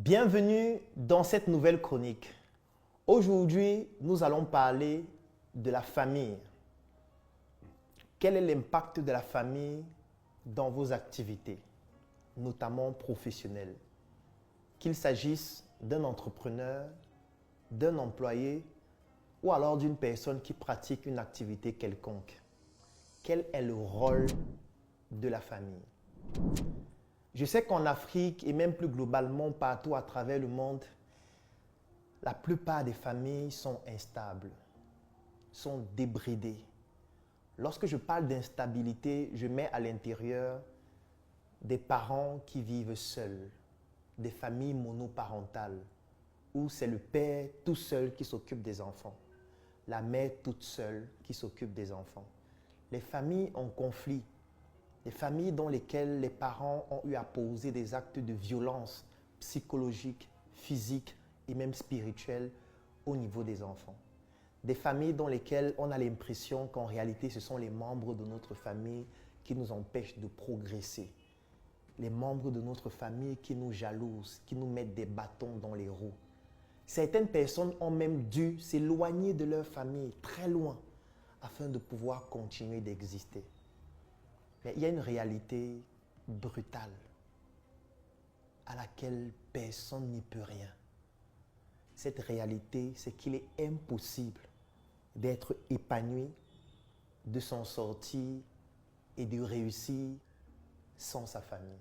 Bienvenue dans cette nouvelle chronique. Aujourd'hui, nous allons parler de la famille. Quel est l'impact de la famille dans vos activités, notamment professionnelles? Qu'il s'agisse d'un entrepreneur, d'un employé ou alors d'une personne qui pratique une activité quelconque. Quel est le rôle de la famille? Je sais qu'en Afrique et même plus globalement partout à travers le monde, la plupart des familles sont instables, sont débridées. Lorsque je parle d'instabilité, je mets à l'intérieur des parents qui vivent seuls, des familles monoparentales, où c'est le père tout seul qui s'occupe des enfants, la mère toute seule qui s'occupe des enfants. Les familles en conflit, les familles dans lesquelles les parents ont eu à poser des actes de violence psychologique, physique et même spirituelle au niveau des enfants. Des familles dans lesquelles on a l'impression qu'en réalité, ce sont les membres de notre famille qui nous empêchent de progresser. Les membres de notre famille qui nous jalousent, qui nous mettent des bâtons dans les roues. Certaines personnes ont même dû s'éloigner de leur famille, très loin, afin de pouvoir continuer d'exister. Mais il y a une réalité brutale à laquelle personne n'y peut rien. Cette réalité, c'est qu'il est impossible d'être épanoui, de s'en sortir et de réussir sans sa famille.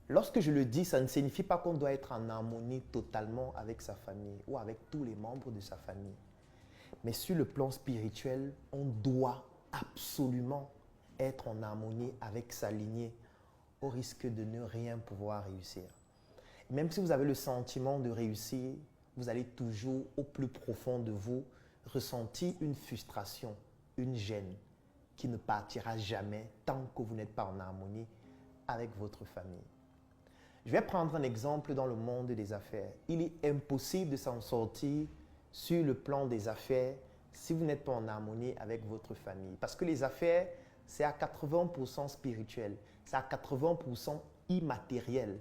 Lorsque je le dis, ça ne signifie pas qu'on doit être en harmonie totalement avec sa famille ou avec tous les membres de sa famille. Mais sur le plan spirituel, on doit absolument être en harmonie avec sa lignée au risque de ne rien pouvoir réussir. Même si vous avez le sentiment de réussir, vous allez toujours au plus profond de vous ressentir une frustration, une gêne qui ne partira jamais tant que vous n'êtes pas en harmonie avec votre famille. Je vais prendre un exemple dans le monde des affaires. Il est impossible de s'en sortir sur le plan des affaires si vous n'êtes pas en harmonie avec votre famille. Parce que les affaires, c'est à 80% spirituel, c'est à 80% immatériel.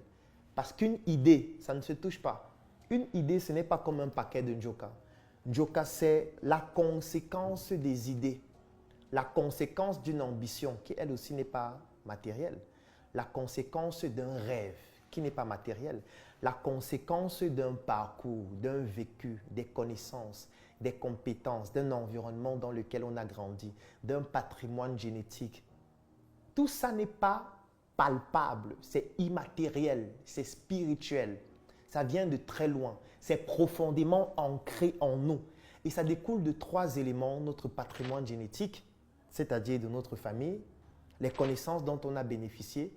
Parce qu'une idée, ça ne se touche pas. Une idée, ce n'est pas comme un paquet de Njoka. Njoka, c'est la conséquence des idées, la conséquence d'une ambition qui, elle aussi, n'est pas matérielle, la conséquence d'un rêve qui n'est pas matériel, la conséquence d'un parcours, d'un vécu, des connaissances, des compétences, d'un environnement dans lequel on a grandi, d'un patrimoine génétique. Tout ça n'est pas palpable, c'est immatériel, c'est spirituel. Ça vient de très loin, c'est profondément ancré en nous. Et ça découle de trois éléments: notre patrimoine génétique, c'est-à-dire de notre famille, les connaissances dont on a bénéficié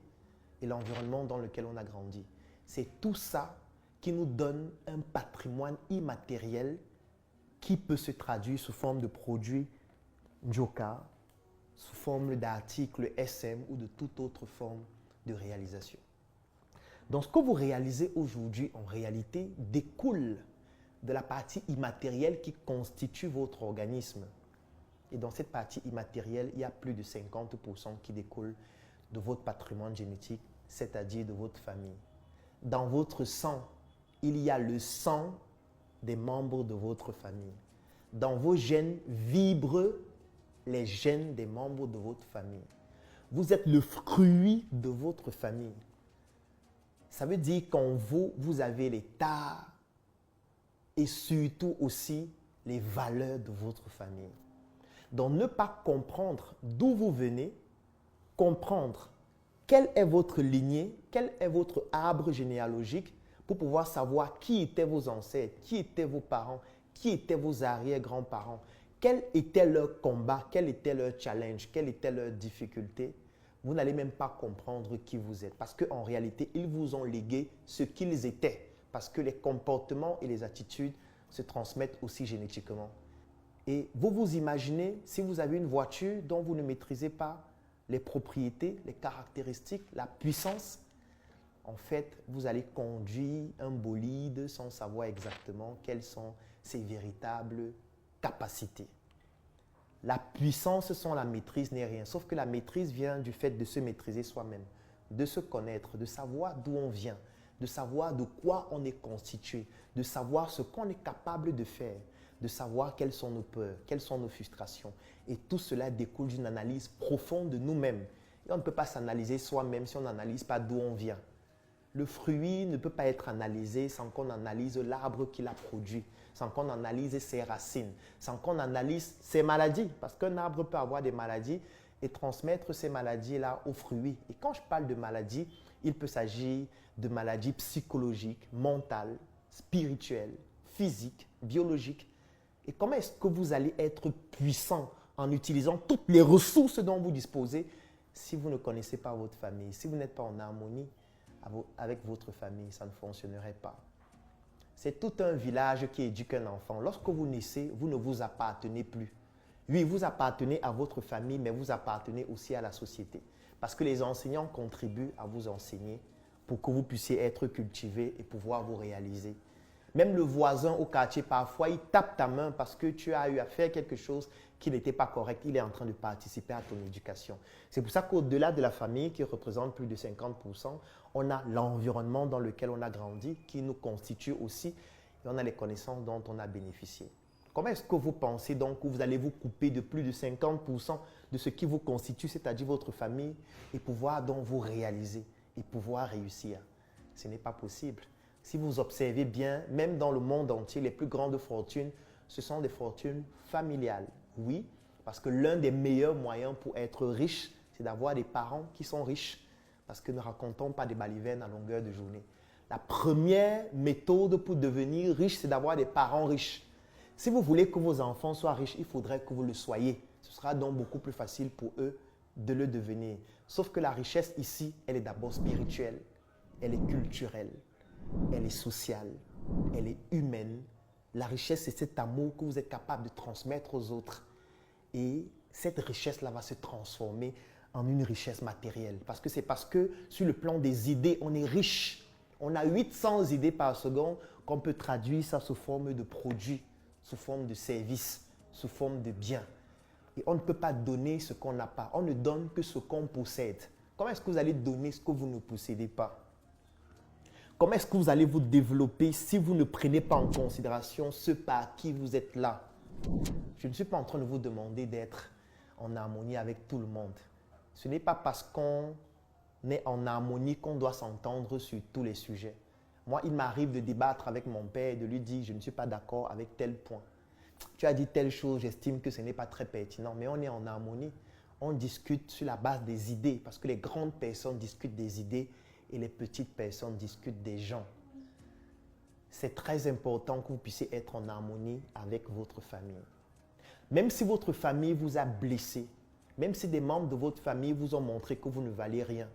et l'environnement dans lequel on a grandi. C'est tout ça qui nous donne un patrimoine immatériel qui peut se traduire sous forme de produits Njoka, sous forme d'articles SM ou de toute autre forme de réalisation. Donc ce que vous réalisez aujourd'hui en réalité découle de la partie immatérielle qui constitue votre organisme. Et dans cette partie immatérielle, il y a plus de 50% qui découle de votre patrimoine génétique, c'est-à-dire de votre famille. Dans votre sang, il y a le sang des membres de votre famille. Dans vos gènes vibrent les gènes des membres de votre famille. Vous êtes le fruit de votre famille. Ça veut dire qu'en vous, vous avez les tares et surtout aussi les valeurs de votre famille. Donc ne pas comprendre d'où vous venez, comprendre quelle est votre lignée, quel est votre arbre généalogique pour pouvoir savoir qui étaient vos ancêtres, qui étaient vos parents, qui étaient vos arrière-grands-parents, quel était leur combat, quel était leur challenge, quelle était leur difficulté. Vous n'allez même pas comprendre qui vous êtes parce qu'en réalité, ils vous ont légué ce qu'ils étaient parce que les comportements et les attitudes se transmettent aussi génétiquement. Et vous vous imaginez, si vous avez une voiture dont vous ne maîtrisez pas les propriétés, les caractéristiques, la puissance, en fait, vous allez conduire un bolide sans savoir exactement quelles sont ses véritables capacités. La puissance sans la maîtrise n'est rien, sauf que la maîtrise vient du fait de se maîtriser soi-même, de se connaître, de savoir d'où on vient, de savoir de quoi on est constitué, de savoir ce qu'on est capable de faire, de savoir quelles sont nos peurs, quelles sont nos frustrations. Et tout cela découle d'une analyse profonde de nous-mêmes. Et on ne peut pas s'analyser soi-même si on n'analyse pas d'où on vient. Le fruit ne peut pas être analysé sans qu'on analyse l'arbre qui l'a produit, sans qu'on analyse ses racines, sans qu'on analyse ses maladies. Parce qu'un arbre peut avoir des maladies et transmettre ces maladies-là aux fruits. Et quand je parle de maladies, il peut s'agir de maladies psychologiques, mentales, spirituelles, physiques, biologiques. Et comment est-ce que vous allez être puissant en utilisant toutes les ressources dont vous disposez si vous ne connaissez pas votre famille, si vous n'êtes pas en harmonie avec votre famille, ça ne fonctionnerait pas. C'est tout un village qui éduque un enfant. Lorsque vous naissez, vous ne vous appartenez plus. Oui, vous appartenez à votre famille, mais vous appartenez aussi à la société. Parce que les enseignants contribuent à vous enseigner pour que vous puissiez être cultivé et pouvoir vous réaliser. Même le voisin au quartier, parfois, il tape ta main parce que tu as eu à faire quelque chose qui n'était pas correct. Il est en train de participer à ton éducation. C'est pour ça qu'au-delà de la famille, qui représente plus de 50%, on a l'environnement dans lequel on a grandi, qui nous constitue aussi, et on a les connaissances dont on a bénéficié. Comment est-ce que vous pensez donc que vous allez vous couper de plus de 50% de ce qui vous constitue, c'est-à-dire votre famille, et pouvoir donc vous réaliser et pouvoir réussir? Ce n'est pas possible. Si vous observez bien, même dans le monde entier, les plus grandes fortunes, ce sont des fortunes familiales. Oui, parce que l'un des meilleurs moyens pour être riche, c'est d'avoir des parents qui sont riches, parce que ne racontons pas des balivernes à longueur de journée. La première méthode pour devenir riche, c'est d'avoir des parents riches. Si vous voulez que vos enfants soient riches, il faudrait que vous le soyez. Ce sera donc beaucoup plus facile pour eux de le devenir. Sauf que la richesse ici, elle est d'abord spirituelle, elle est culturelle, elle est sociale, elle est humaine. La richesse, c'est cet amour que vous êtes capable de transmettre aux autres. Et cette richesse-là va se transformer en une richesse matérielle. C'est parce que sur le plan des idées, on est riche. On a 800 idées par seconde qu'on peut traduire ça sous forme de produits, sous forme de services, sous forme de biens. Et on ne peut pas donner ce qu'on n'a pas. On ne donne que ce qu'on possède. Comment est-ce que vous allez donner ce que vous ne possédez pas? Comment est-ce que vous allez vous développer si vous ne prenez pas en considération ce par qui vous êtes là? Je ne suis pas en train de vous demander d'être en harmonie avec tout le monde. Ce n'est pas parce qu'on est en harmonie qu'on doit s'entendre sur tous les sujets. Moi, il m'arrive de débattre avec mon père et de lui dire « je ne suis pas d'accord avec tel point ». Tu as dit telle chose, j'estime que ce n'est pas très pertinent, mais on est en harmonie. On discute sur la base des idées, parce que les grandes personnes discutent des idées et les petites personnes discutent des gens. C'est très important que vous puissiez être en harmonie avec votre famille. Même si votre famille vous a blessé, même si des membres de votre famille vous ont montré que vous ne valez rien,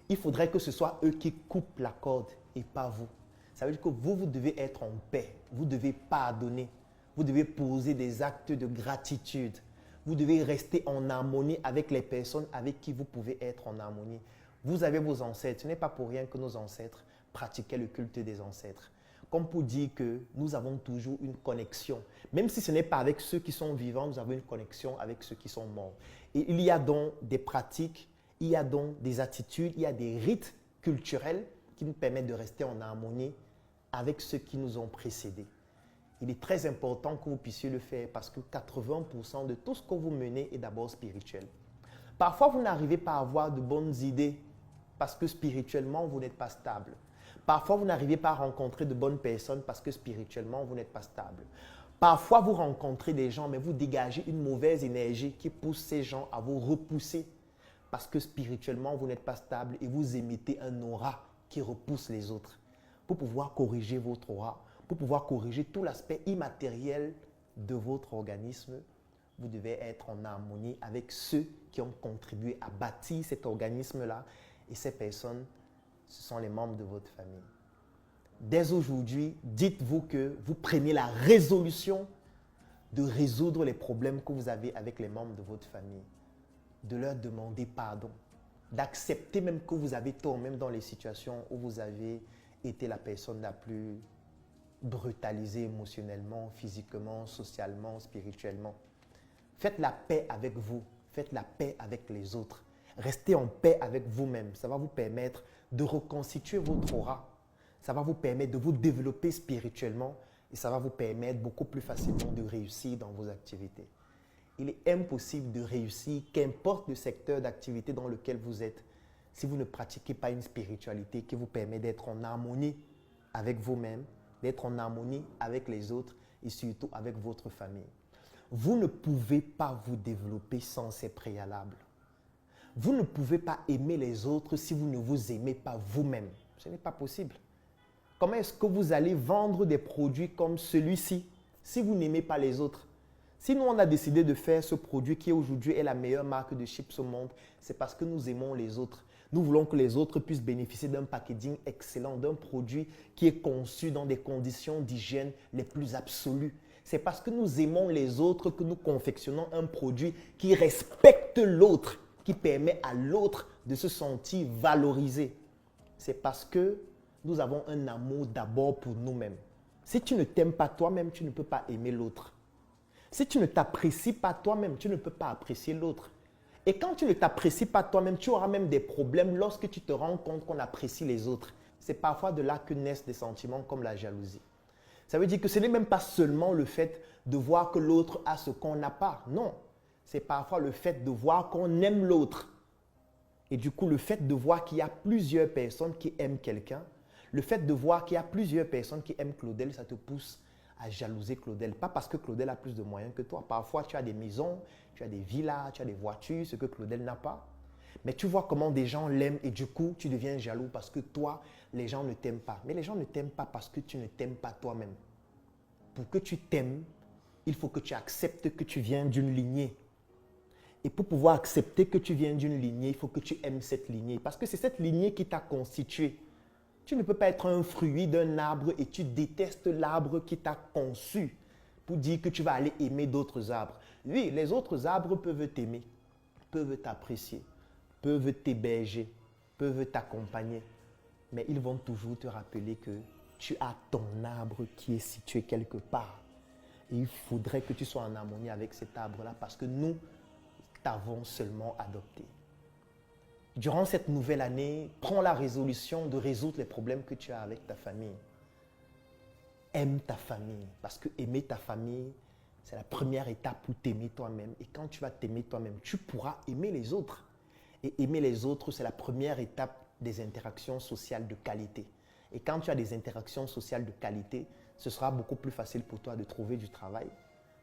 il faudrait que ce soit eux qui coupent la corde et pas vous. Ça veut dire que vous devez être en paix, vous devez pardonner, vous devez poser des actes de gratitude, vous devez rester en harmonie avec les personnes avec qui vous pouvez être en harmonie. Vous avez vos ancêtres, ce n'est pas pour rien que nos ancêtres pratiquaient le culte des ancêtres. Comme pour dire que nous avons toujours une connexion. Même si ce n'est pas avec ceux qui sont vivants, nous avons une connexion avec ceux qui sont morts. Et il y a donc des pratiques, il y a donc des attitudes, il y a des rites culturels qui nous permettent de rester en harmonie avec ceux qui nous ont précédés. Il est très important que vous puissiez le faire parce que 80% de tout ce que vous menez est d'abord spirituel. Parfois, vous n'arrivez pas à avoir de bonnes idées parce que spirituellement, vous n'êtes pas stable. Parfois, vous n'arrivez pas à rencontrer de bonnes personnes parce que spirituellement, vous n'êtes pas stable. Parfois, vous rencontrez des gens, mais vous dégagez une mauvaise énergie qui pousse ces gens à vous repousser parce que spirituellement, vous n'êtes pas stable et vous émettez un aura qui repousse les autres. Pour pouvoir corriger votre aura, pour pouvoir corriger tout l'aspect immatériel de votre organisme, vous devez être en harmonie avec ceux qui ont contribué à bâtir cet organisme-là. Et ces personnes, ce sont les membres de votre famille. Dès aujourd'hui, dites-vous que vous prenez la résolution de résoudre les problèmes que vous avez avec les membres de votre famille, de leur demander pardon, d'accepter même que vous avez tort, même dans les situations où vous avez été la personne la plus brutalisée émotionnellement, physiquement, socialement, spirituellement. Faites la paix avec vous, faites la paix avec les autres. Restez en paix avec vous-même. Ça va vous permettre de reconstituer votre aura, Ça va vous permettre de vous développer spirituellement et ça va vous permettre beaucoup plus facilement de réussir dans vos activités. Il est impossible de réussir, qu'importe le secteur d'activité dans lequel vous êtes, si vous ne pratiquez pas une spiritualité qui vous permet d'être en harmonie avec vous-même, d'être en harmonie avec les autres et surtout avec votre famille. Vous ne pouvez pas vous développer sans ces préalables. Vous ne pouvez pas aimer les autres si vous ne vous aimez pas vous-même. Ce n'est pas possible. Comment est-ce que vous allez vendre des produits comme celui-ci si vous n'aimez pas les autres? Si nous, on a décidé de faire ce produit qui aujourd'hui est la meilleure marque de chips au monde, c'est parce que nous aimons les autres. Nous voulons que les autres puissent bénéficier d'un packaging excellent, d'un produit qui est conçu dans des conditions d'hygiène les plus absolues. C'est parce que nous aimons les autres que nous confectionnons un produit qui respecte l'autre, qui permet à l'autre de se sentir valorisé. C'est parce que nous avons un amour d'abord pour nous-mêmes. Si tu ne t'aimes pas toi-même, tu ne peux pas aimer l'autre. Si tu ne t'apprécies pas toi-même, tu ne peux pas apprécier l'autre. Et quand tu ne t'apprécies pas toi-même, tu auras même des problèmes lorsque tu te rends compte qu'on apprécie les autres. C'est parfois de là que naissent des sentiments comme la jalousie. Ça veut dire que ce n'est même pas seulement le fait de voir que l'autre a ce qu'on n'a pas. Non, c'est parfois le fait de voir qu'on aime l'autre. Et du coup, le fait de voir qu'il y a plusieurs personnes qui aiment quelqu'un, le fait de voir qu'il y a plusieurs personnes qui aiment Claudel, ça te pousse à jalouser Claudel. Pas parce que Claudel a plus de moyens que toi. Parfois, tu as des maisons, tu as des villas, tu as des voitures, ce que Claudel n'a pas. Mais tu vois comment des gens l'aiment et du coup, tu deviens jaloux parce que toi, les gens ne t'aiment pas. Mais les gens ne t'aiment pas parce que tu ne t'aimes pas toi-même. Pour que tu t'aimes, il faut que tu acceptes que tu viens d'une lignée. Et pour pouvoir accepter que tu viens d'une lignée, il faut que tu aimes cette lignée. Parce que c'est cette lignée qui t'a constitué. Tu ne peux pas être un fruit d'un arbre et tu détestes l'arbre qui t'a conçu pour dire que tu vas aller aimer d'autres arbres. Oui, les autres arbres peuvent t'aimer, peuvent t'apprécier, peuvent t'héberger, peuvent t'accompagner. Mais ils vont toujours te rappeler que tu as ton arbre qui est situé quelque part. Et il faudrait que tu sois en harmonie avec cet arbre-là parce que nous t'avons seulement adopté. Durant cette nouvelle année, prends la résolution de résoudre les problèmes que tu as avec ta famille. Aime ta famille, parce que aimer ta famille, c'est la première étape pour t'aimer toi-même. Et quand tu vas t'aimer toi-même, tu pourras aimer les autres. Et aimer les autres, c'est la première étape des interactions sociales de qualité. Et quand tu as des interactions sociales de qualité, ce sera beaucoup plus facile pour toi de trouver du travail,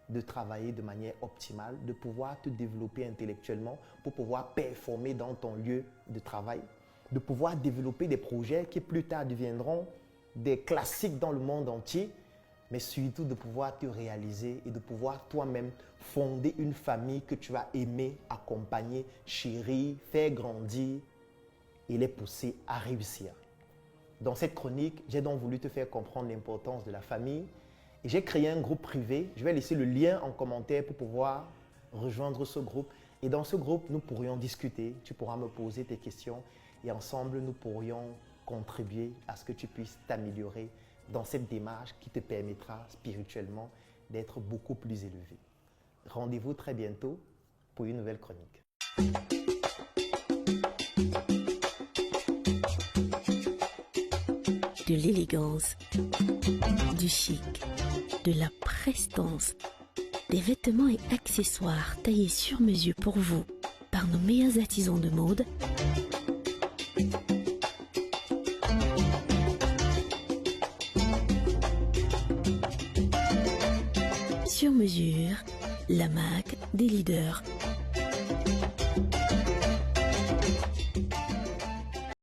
de travailler de manière optimale, de pouvoir te développer intellectuellement pour pouvoir performer dans ton lieu de travail, de pouvoir développer des projets qui plus tard deviendront des classiques dans le monde entier, mais surtout de pouvoir te réaliser et de pouvoir toi-même fonder une famille que tu vas aimer, accompagner, chérir, faire grandir et les pousser à réussir. Dans cette chronique, j'ai donc voulu te faire comprendre l'importance de la famille. Et j'ai créé un groupe privé. Je vais laisser le lien en commentaire pour pouvoir rejoindre ce groupe. Et dans ce groupe, nous pourrions discuter. Tu pourras me poser tes questions. Et ensemble, nous pourrions contribuer à ce que tu puisses t'améliorer dans cette démarche qui te permettra spirituellement d'être beaucoup plus élevé. Rendez-vous très bientôt pour une nouvelle chronique. De l'élégance, du chic, de la prestance, des vêtements et accessoires taillés sur mesure pour vous par nos meilleurs artisans de mode. Sur mesure, la marque des leaders.